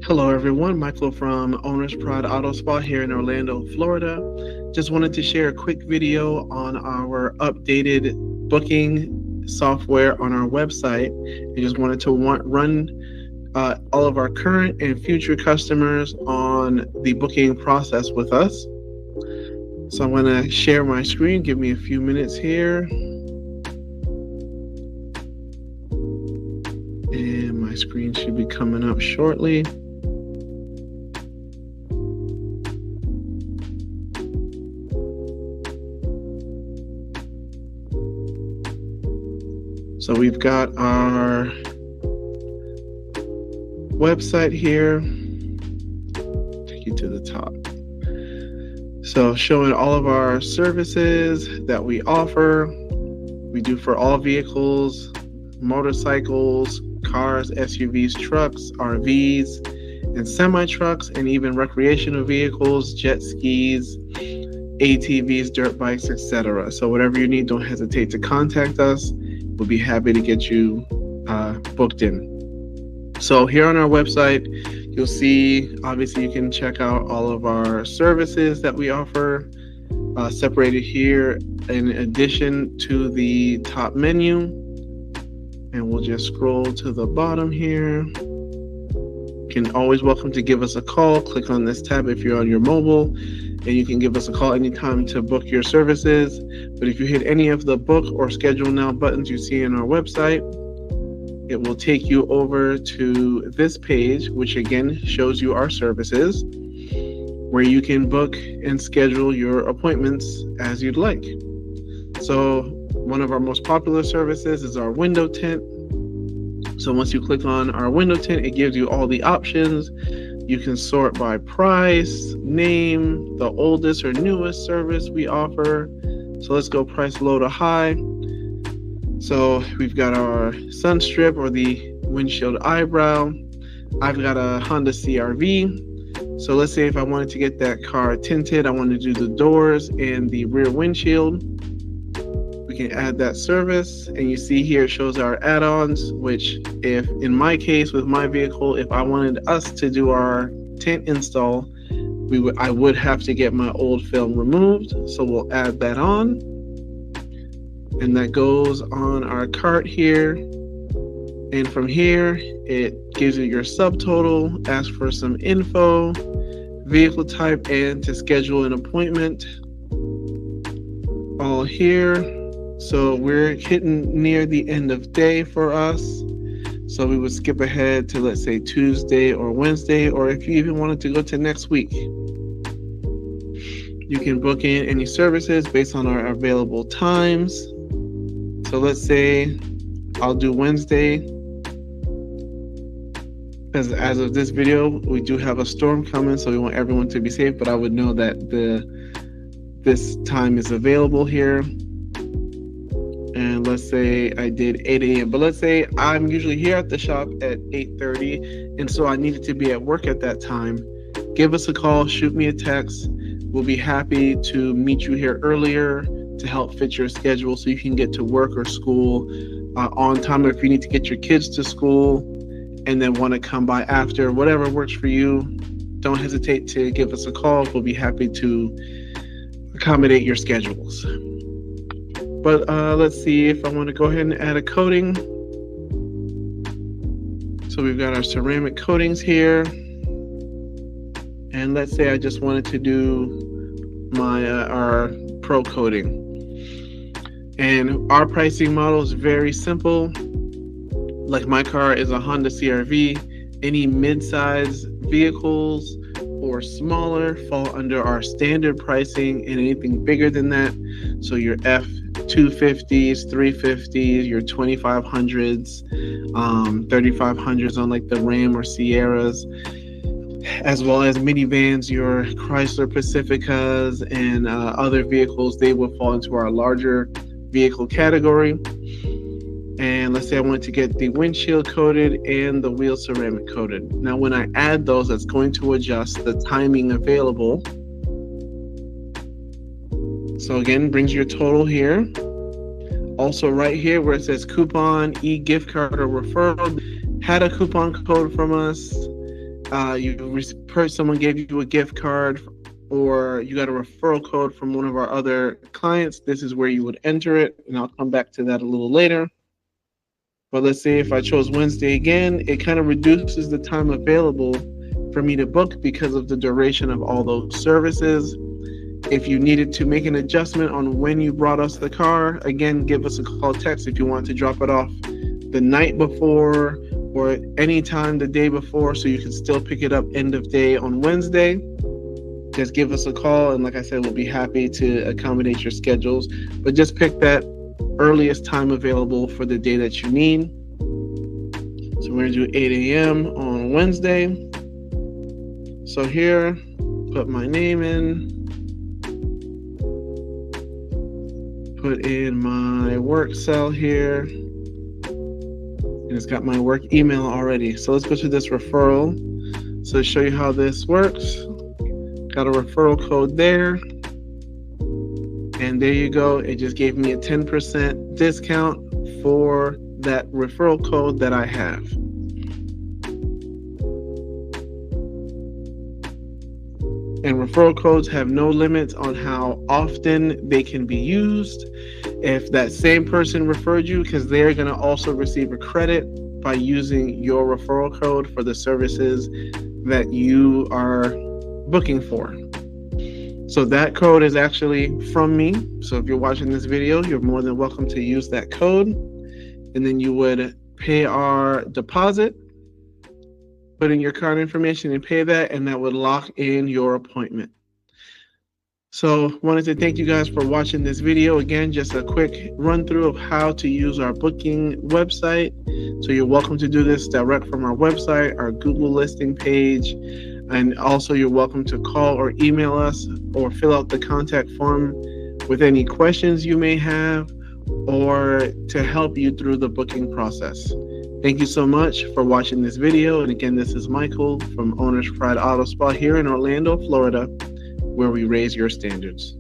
Hello everyone, Michael from Owner's Pride Auto Spa here in Orlando, Florida. Just wanted to share a quick video on our updated booking software on our website. I just wanted to run all of our current and future customers on the booking process with us. So I'm going to share my screen. Give me a few minutes here. And my screen should be coming up shortly. So we've got our website here. Take you to the top. So showing all of our services that we offer. We do for all vehicles, motorcycles, cars, SUVs, trucks, RVs, and semi-trucks, and even recreational vehicles, jet skis, ATVs, dirt bikes, etc. So whatever you need, don't hesitate to contact us. We'll be happy to get you booked in. So here on our website, you'll see, obviously you can check out all of our services that we offer, separated here in addition to the top menu. And we'll just scroll to the bottom here. You can always welcome to give us a call. Click on this tab if you're on your mobile, and you can give us a call anytime to book your services. But if you hit any of the book or schedule now buttons you see on our website, it will take you over to this page, which again shows you our services, where you can book and schedule your appointments as you'd like. So one of our most popular services is our window tint. So once you click on our window tint, it gives you all the options. You can sort by price, name, the oldest or newest service we offer. So let's go price low to high. So we've got our sun strip or the windshield eyebrow. I've got a Honda CR-V. So let's say if I wanted to get that car tinted, I want to do the doors and the rear windshield. We can add that service, and you see here it shows our add-ons, which if in my case with my vehicle, if I wanted us to do our tint install, I would have to get my old film removed. So we'll add that on, and that goes on our cart here. And from here, it gives you your subtotal, asks for some info, vehicle type, and to schedule an appointment. All here. So we're hitting near the end of day for us. So we would skip ahead to, let's say, Tuesday or Wednesday, or if you even wanted to go to next week. You can book in any services based on our available times. So let's say I'll do Wednesday. As of this video, we do have a storm coming, so we want everyone to be safe, but I would know that this time is available here. And let's say I did 8 a.m. But let's say I'm usually here at the shop at 8:30, and so I needed to be at work at that time. Give us a call, shoot me a text. We'll be happy to meet you here earlier to help fit your schedule so you can get to work or school on time. Or if you need to get your kids to school and then want to come by after, whatever works for you, don't hesitate to give us a call. We'll be happy to accommodate your schedules. But let's see if I want to go ahead and add a coating. So we've got our ceramic coatings here. And let's say I just wanted to do our pro coating. And our pricing model is very simple. Like my car is a Honda CR-V. Any mid-size vehicles or smaller fall under our standard pricing, and anything bigger than that, so your F250s, 350s, your 2500s, 3500s on like the Ram or Sierras, as well as minivans, your Chrysler Pacificas, and other vehicles, they will fall into our larger vehicle category. And let's say I wanted to get the windshield coated and the wheel ceramic coated. Now, when I add those, that's going to adjust the timing available. So again, brings your total here. Also right here where it says coupon, e-gift card, or referral, had a coupon code from us, someone gave you a gift card, or you got a referral code from one of our other clients, this is where you would enter it, and I'll come back to that a little later. But let's say if I chose Wednesday again, it kind of reduces the time available for me to book because of the duration of all those services. If you needed to make an adjustment on when you brought us the car, again, give us a call, text if you want to drop it off the night before or anytime the day before, so you can still pick it up end of day on Wednesday. Just give us a call, and like I said, we'll be happy to accommodate your schedules. But just pick that earliest time available for the day that you need. So we're going to do 8 a.m. on Wednesday. So here, put my name in. Put in my work cell here. And it's got my work email already. So let's go to this referral. So to show you how this works, got a referral code there. And there you go. It just gave me a 10% discount for that referral code that I have. And referral codes have no limits on how often they can be used. If that same person referred you, because they're going to also receive a credit by using your referral code for the services that you are booking for. So that code is actually from me. So if you're watching this video, you're more than welcome to use that code. And then you would pay our deposit, put in your card information and pay that, and that would lock in your appointment. So wanted to thank you guys for watching this video. Again, just a quick run through of how to use our booking website. So you're welcome to do this direct from our website, our Google listing page. And also you're welcome to call or email us or fill out the contact form with any questions you may have or to help you through the booking process. Thank you so much for watching this video. And again, this is Michael from Owner's Pride Auto Spa here in Orlando, Florida, where we raise your standards.